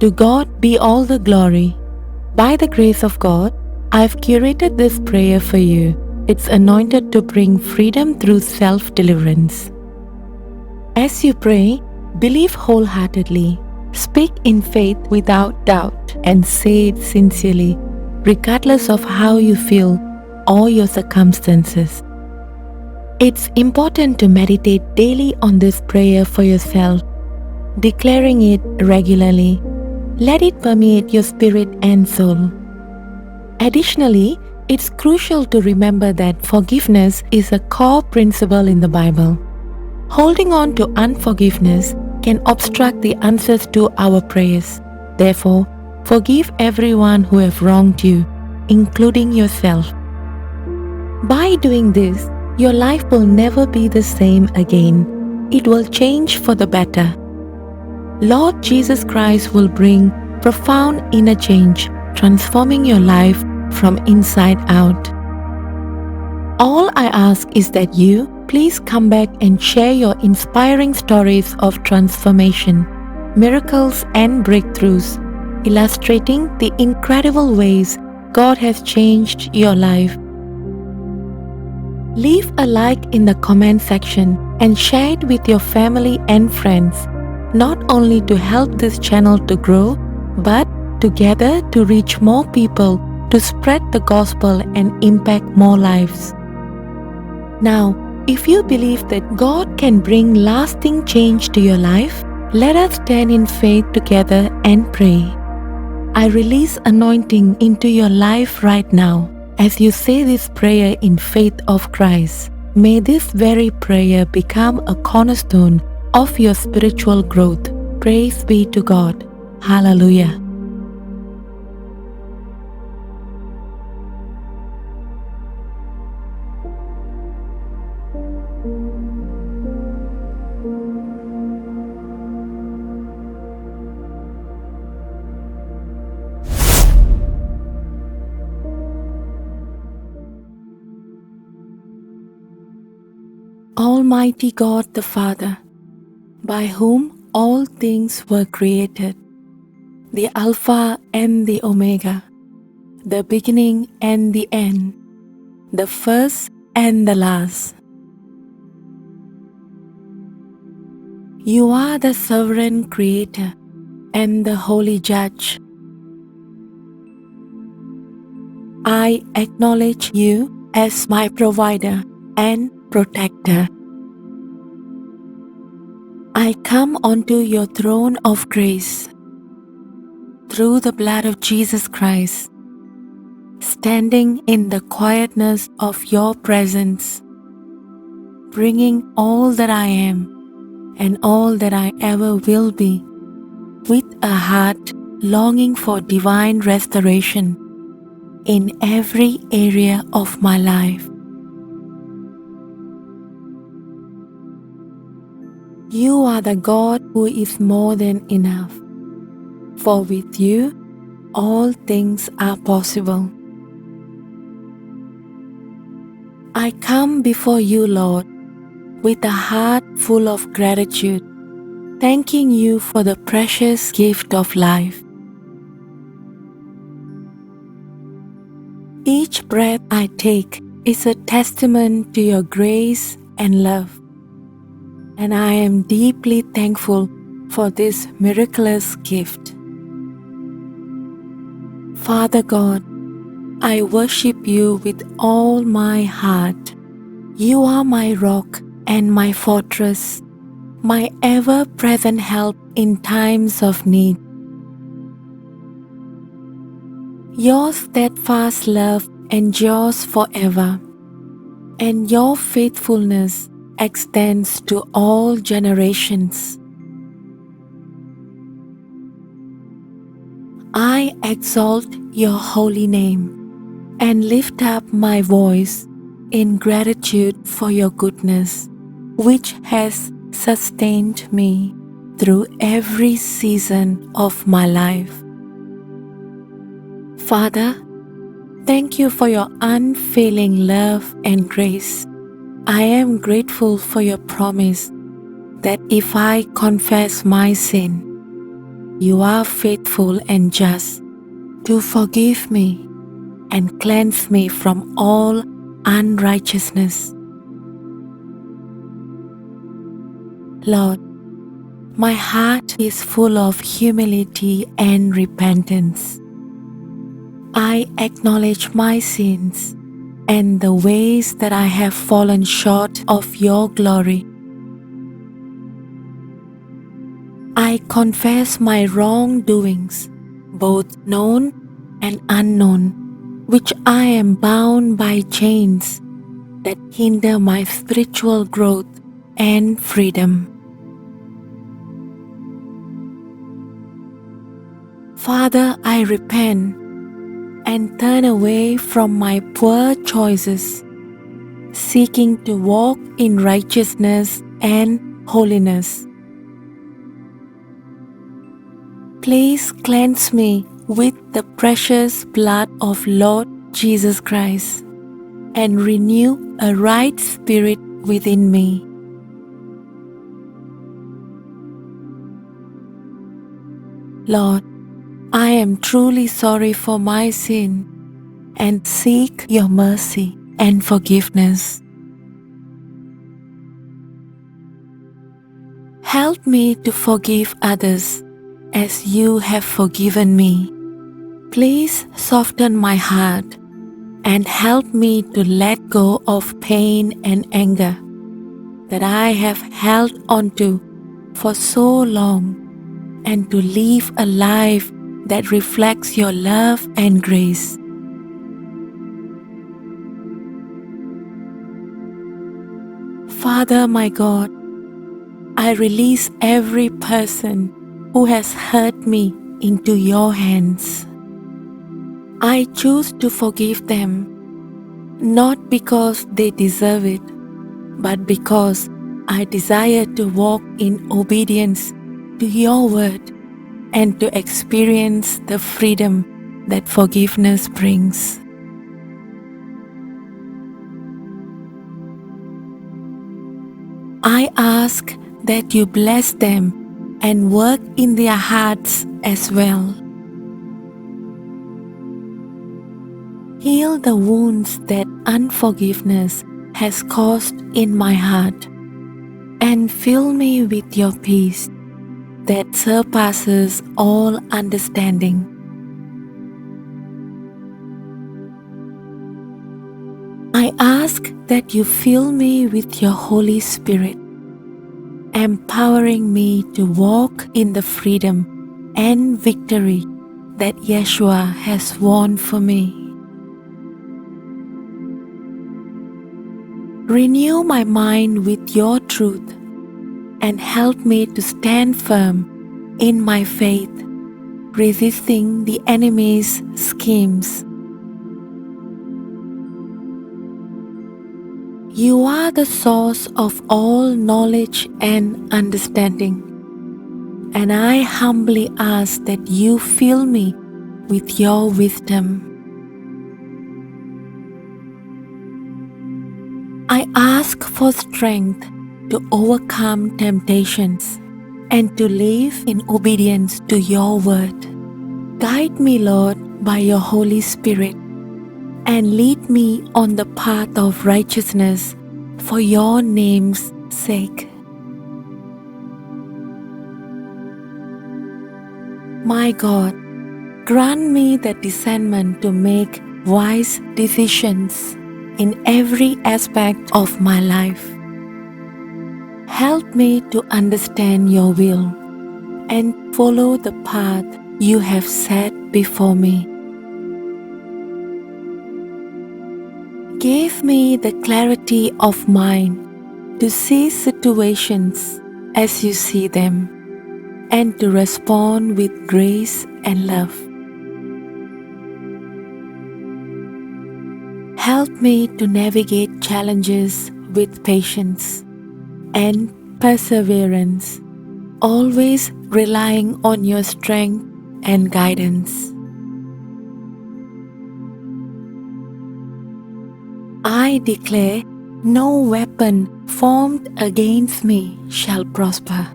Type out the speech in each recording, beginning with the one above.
To God be all the glory. By the grace of God, I've curated this prayer for you. It's anointed to bring freedom through self-deliverance. As you pray, believe wholeheartedly, speak in faith without doubt, and say it sincerely, regardless of how you feel or your circumstances. It's important to meditate daily on this prayer for yourself, declaring it regularly. Let it permeate your spirit and soul. Additionally, it's crucial to remember that forgiveness is a core principle in the Bible. Holding on to unforgiveness can obstruct the answers to our prayers. Therefore, forgive everyone who have wronged you, including yourself. By doing this, your life will never be the same again. It will change for the better. Lord Jesus Christ will bring profound inner change, transforming your life from inside out. All I ask is that you please come back and share your inspiring stories of transformation, miracles, and breakthroughs, illustrating the incredible ways God has changed your life. Leave a like in the comment section and share it with your family and friends, not only to help this channel to grow, but together to reach more people, to spread the gospel and impact more lives. Now, if you believe that God can bring lasting change to your life, let us stand in faith together and pray. I release anointing into your life right now. As you say this prayer in faith of Christ, may this very prayer become a cornerstone of your spiritual growth. Praise be to God. Hallelujah. Almighty God the Father, by whom all things were created, the Alpha and the Omega, the beginning and the end, the first and the last. You are the sovereign Creator and the Holy Judge. I acknowledge you as my provider and protector. I come onto your throne of grace through the blood of Jesus Christ, standing in the quietness of your presence, bringing all that I am and all that I ever will be, with a heart longing for divine restoration in every area of my life. You are the God who is more than enough, for with you all things are possible. I come before you, Lord, with a heart full of gratitude, thanking you for the precious gift of life. Each breath I take is a testament to your grace and love, and I am deeply thankful for this miraculous gift. Father God, I worship you with all my heart. You are my rock and my fortress, my ever-present help in times of need. Your steadfast love endures forever, and your faithfulness extends to all generations. I exalt your holy name and lift up my voice in gratitude for your goodness, which has sustained me through every season of my life. Father, thank you for your unfailing love and grace. I am grateful for your promise that if I confess my sin, you are faithful and just to forgive me and cleanse me from all unrighteousness. Lord, my heart is full of humility and repentance. I acknowledge my sins and the ways that I have fallen short of your glory. I confess my wrongdoings, both known and unknown, which I am bound by chains that hinder my spiritual growth and freedom. Father, I repent and turn away from my poor choices, seeking to walk in righteousness and holiness. Please cleanse me with the precious blood of Lord Jesus Christ and renew a right spirit within me. Lord, I am truly sorry for my sin and seek your mercy and forgiveness. Help me to forgive others as you have forgiven me. Please soften my heart and help me to let go of pain and anger that I have held onto for so long, and to live a life that reflects your love and grace. Father, my God, I release every person who has hurt me into your hands. I choose to forgive them, not because they deserve it, but because I desire to walk in obedience to your word and to experience the freedom that forgiveness brings. I ask that you bless them and work in their hearts as well. Heal the wounds that unforgiveness has caused in my heart, and fill me with your peace that surpasses all understanding. I ask that you fill me with your Holy Spirit, empowering me to walk in the freedom and victory that Yeshua has won for me. Renew my mind with your truth and help me to stand firm in my faith, resisting the enemy's schemes. You are the source of all knowledge and understanding, and I humbly ask that you fill me with your wisdom. I ask for strength to overcome temptations and to live in obedience to your word. Guide me, Lord, by your Holy Spirit, and lead me on the path of righteousness for your name's sake. My God, grant me the discernment to make wise decisions in every aspect of my life. Help me to understand your will and follow the path you have set before me. Give me the clarity of mind to see situations as you see them, and to respond with grace and love. Help me to navigate challenges with patience and perseverance, always relying on your strength and guidance. I declare no weapon formed against me shall prosper,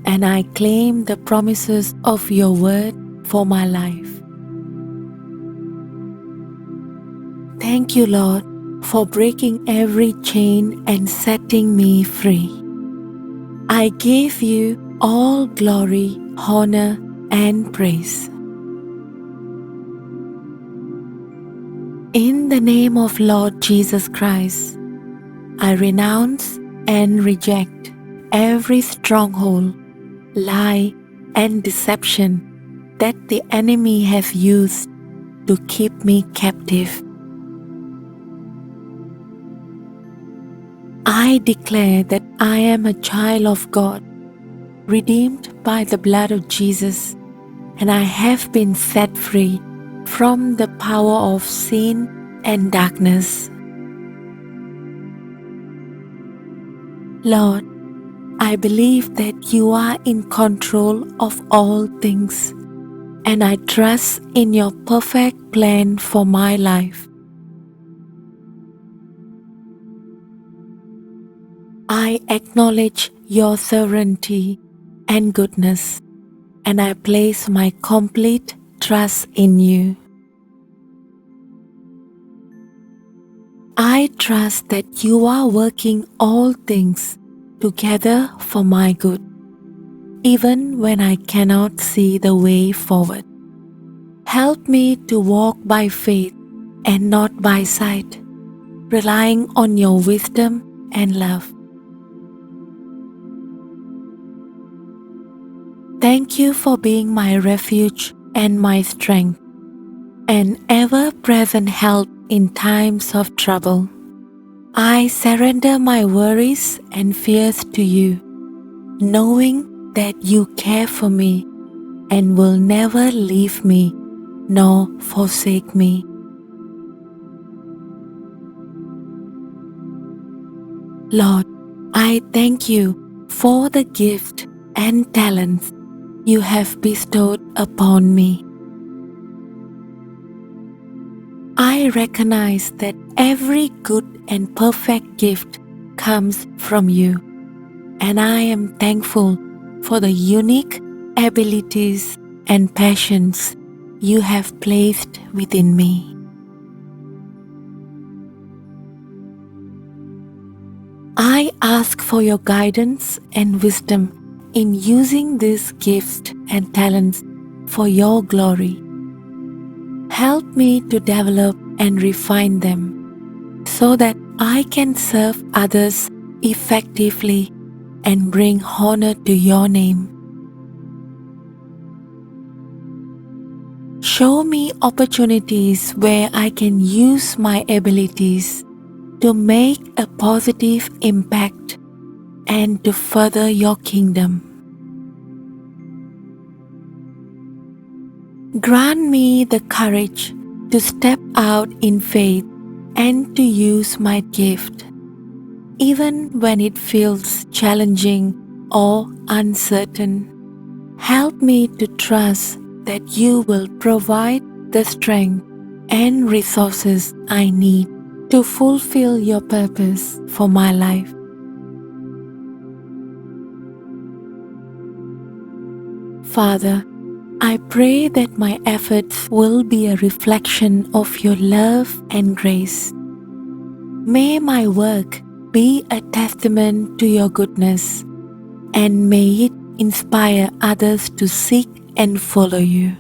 and I claim the promises of your word for my life. Thank you, Lord, for breaking every chain and setting me free. I give you all glory, honor, and praise. In the name of Lord Jesus Christ, I renounce and reject every stronghold, lie, and deception that the enemy has used to keep me captive. I declare that I am a child of God, redeemed by the blood of Jesus, and I have been set free from the power of sin and darkness. Lord, I believe that you are in control of all things, and I trust in your perfect plan for my life. I acknowledge your sovereignty and goodness, and I place my complete trust in you. I trust that you are working all things together for my good, even when I cannot see the way forward. Help me to walk by faith and not by sight, relying on your wisdom and love. Thank you for being my refuge and my strength, an ever-present help in times of trouble. I surrender my worries and fears to you, knowing that you care for me and will never leave me nor forsake me. Lord, I thank you for the gift and talents you have bestowed upon me. I recognize that every good and perfect gift comes from you, and I am thankful for the unique abilities and passions you have placed within me. I ask for your guidance and wisdom in using these gifts and talents for your glory. Help me to develop and refine them so that I can serve others effectively and bring honor to your name. Show me opportunities where I can use my abilities to make a positive impact and to further your kingdom. Grant me the courage to step out in faith and to use my gift, even when it feels challenging or uncertain. Help me to trust that you will provide the strength and resources I need to fulfill your purpose for my life. Father, I pray that my efforts will be a reflection of your love and grace. May my work be a testament to your goodness, and may it inspire others to seek and follow you.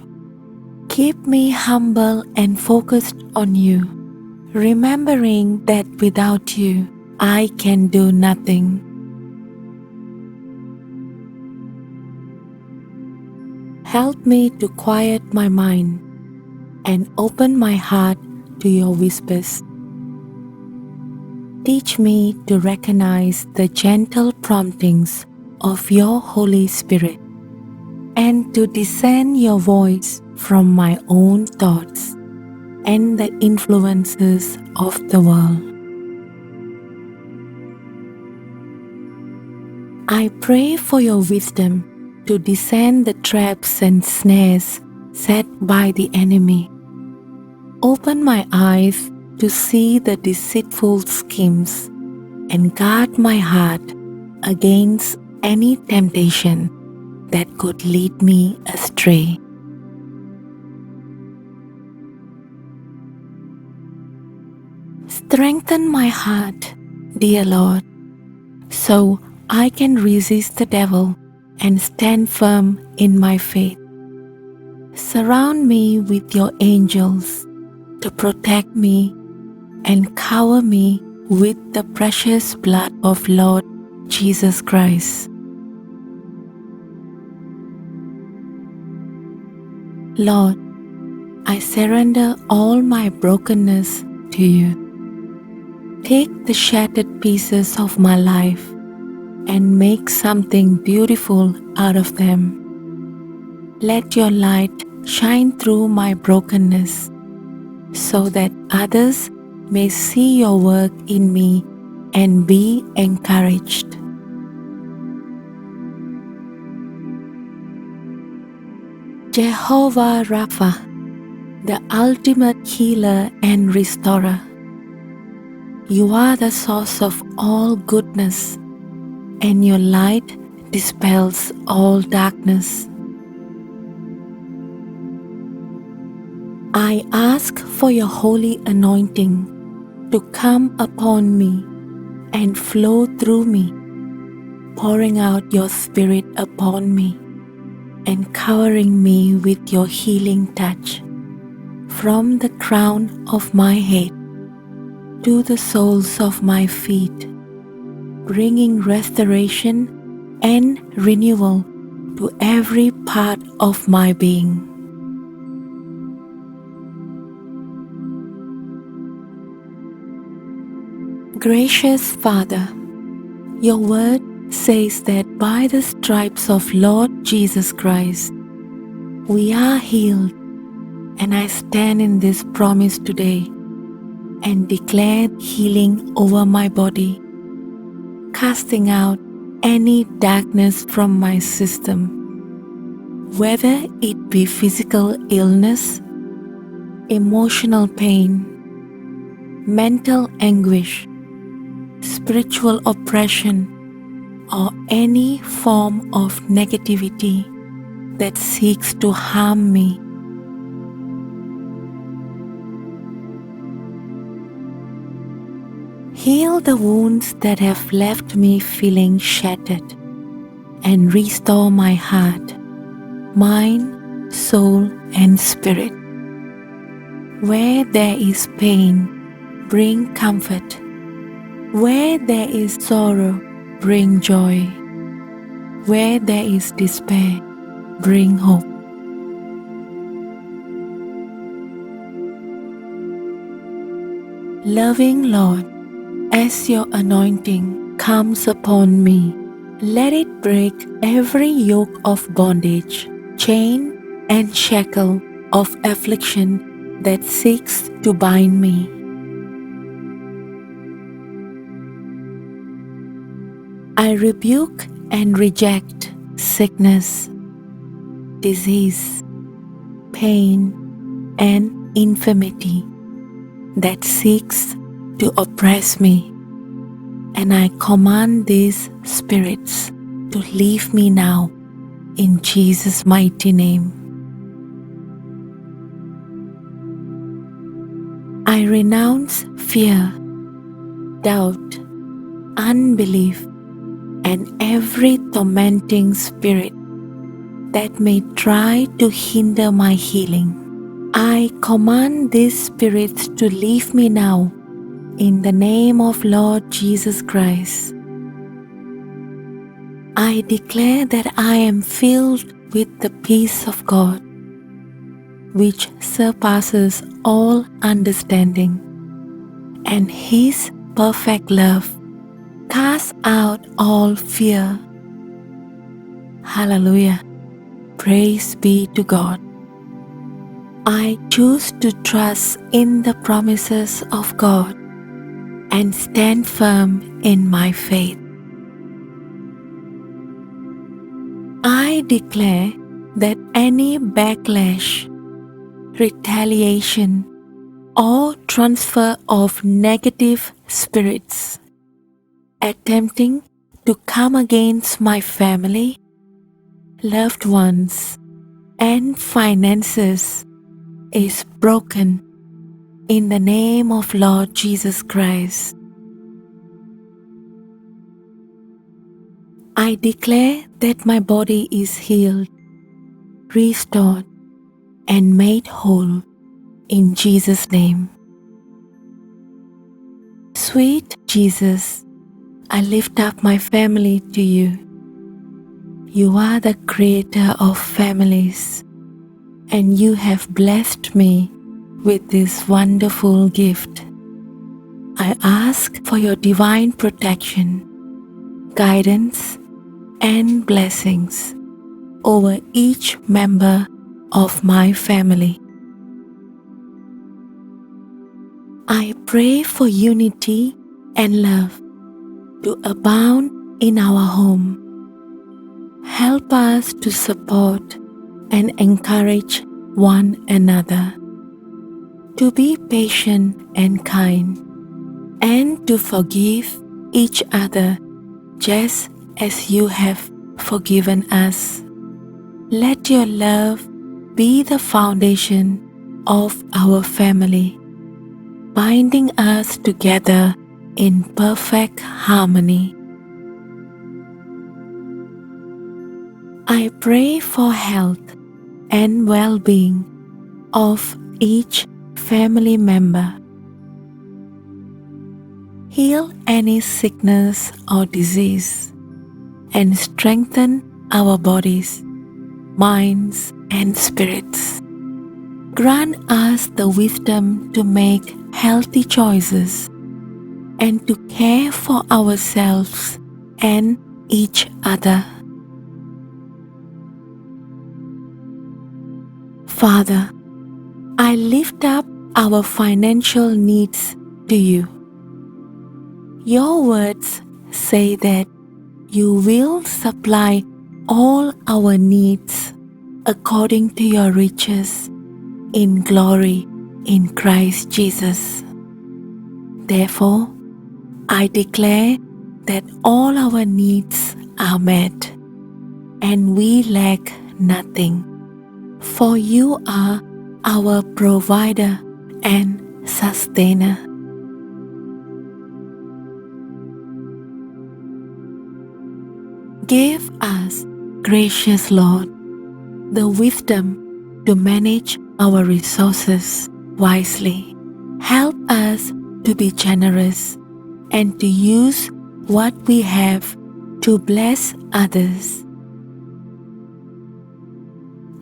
Keep me humble and focused on you, remembering that without you, I can do nothing. Help me to quiet my mind and open my heart to your whispers. Teach me to recognize the gentle promptings of your Holy Spirit and to discern your voice from my own thoughts and the influences of the world. I pray for your wisdom to discern the traps and snares set by the enemy. Open my eyes to see the deceitful schemes and guard my heart against any temptation that could lead me astray. Strengthen my heart, dear Lord, so I can resist the devil and stand firm in my faith. Surround me with your angels to protect me and cover me with the precious blood of Lord Jesus Christ. Lord, I surrender all my brokenness to you. Take the shattered pieces of my life and make something beautiful out of them. Let your light shine through my brokenness so that others may see your work in me and be encouraged. Jehovah Rapha, the ultimate healer and restorer, you are the source of all goodness, and your light dispels all darkness. I ask for your holy anointing to come upon me and flow through me, pouring out your spirit upon me and covering me with your healing touch, from the crown of my head to the soles of my feet, bringing restoration and renewal to every part of my being. Gracious Father, your word says that by the stripes of Lord Jesus Christ, we are healed, and I stand in this promise today and declare healing over my body, casting out any darkness from my system, whether it be physical illness, emotional pain, mental anguish, spiritual oppression, or any form of negativity that seeks to harm me. Heal the wounds that have left me feeling shattered and restore my heart, mind, soul, and spirit. Where there is pain, bring comfort. Where there is sorrow, bring joy. Where there is despair, bring hope. Loving Lord, as your anointing comes upon me, let it break every yoke of bondage, chain, and shackle of affliction that seeks to bind me. I rebuke and reject sickness, disease, pain, and infirmity that seeks to oppress me, and I command these spirits to leave me now in Jesus' mighty name. I renounce fear, doubt, unbelief, and every tormenting spirit that may try to hinder my healing. I command these spirits to leave me now in the name of Lord Jesus Christ. I declare that I am filled with the peace of God, which surpasses all understanding, and His perfect love casts out all fear. Hallelujah. Praise be to God. I choose to trust in the promises of God and stand firm in my faith. I declare that any backlash, retaliation, or transfer of negative spirits attempting to come against my family, loved ones, and finances is broken in the name of Lord Jesus Christ. I declare that my body is healed, restored, and made whole in Jesus' name. Sweet Jesus, I lift up my family to you. You are the creator of families, and you have blessed me with this wonderful gift. I ask for your divine protection, guidance, and blessings over each member of my family. I pray for unity and love to abound in our home. Help us to support and encourage one another, to be patient and kind, and to forgive each other just as you have forgiven us. Let your love be the foundation of our family, binding us together in perfect harmony. I pray for health and well-being of each family member. Heal any sickness or disease and strengthen our bodies, minds, and spirits. Grant us the wisdom to make healthy choices and to care for ourselves and each other. Father, I lift up our financial needs to you. Your words say that you will supply all our needs according to your riches in glory in Christ Jesus. Therefore, I declare that all our needs are met and we lack nothing, for you are our provider and sustainer. Give us, gracious Lord, the wisdom to manage our resources wisely. Help us to be generous and to use what we have to bless others.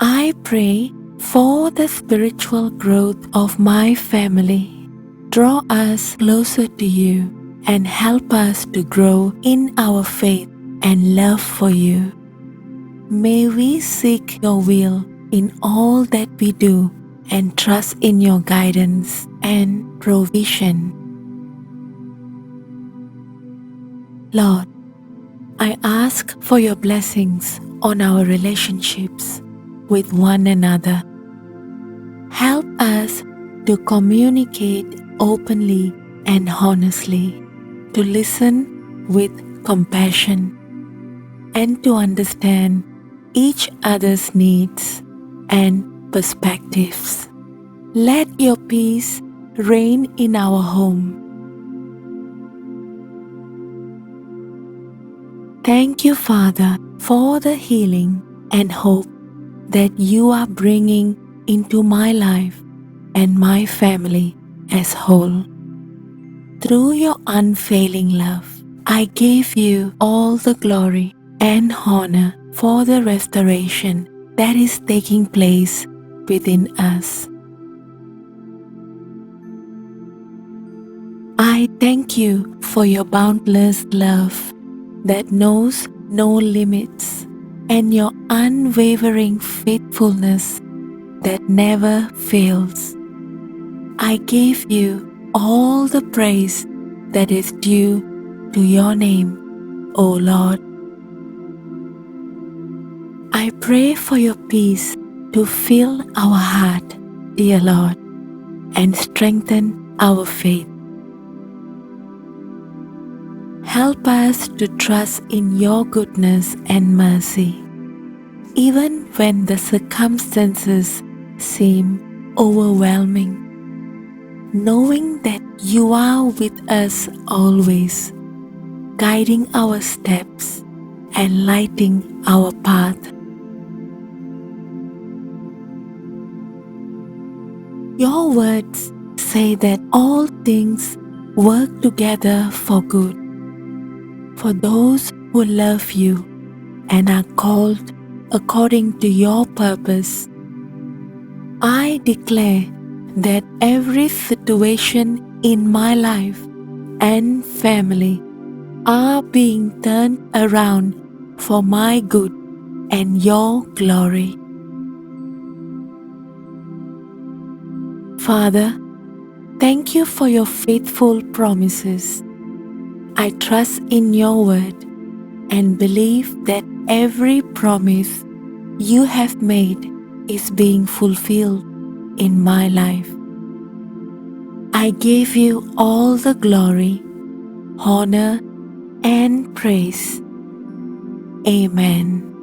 I pray for the spiritual growth of my family. Draw us closer to you and help us to grow in our faith and love for you. May we seek your will in all that we do and trust in your guidance and provision. Lord, I ask for your blessings on our relationships with one another. Help us to communicate openly and honestly, to listen with compassion, and to understand each other's needs and perspectives. Let your peace reign in our home. Thank you, Father, for the healing and hope that you are bringing into my life and my family as whole. Through your unfailing love, I give you all the glory and honor for the restoration that is taking place within us. I thank you for your boundless love that knows no limits and your unwavering faithfulness that never fails. I give you all the praise that is due to your name, O Lord. I pray for your peace to fill our heart, dear Lord, and strengthen our faith. Help us to trust in your goodness and mercy. even when the circumstances seem overwhelming, knowing that you are with us always, guiding our steps and lighting our path. Your words say that all things work together for good for those who love you and are called according to your purpose. I declare that every situation in my life and family are being turned around for my good and your glory. Father, thank you for your faithful promises. I trust in your word and believe that every promise you have made is being fulfilled in my life. I give you all the glory, honor, and praise. Amen.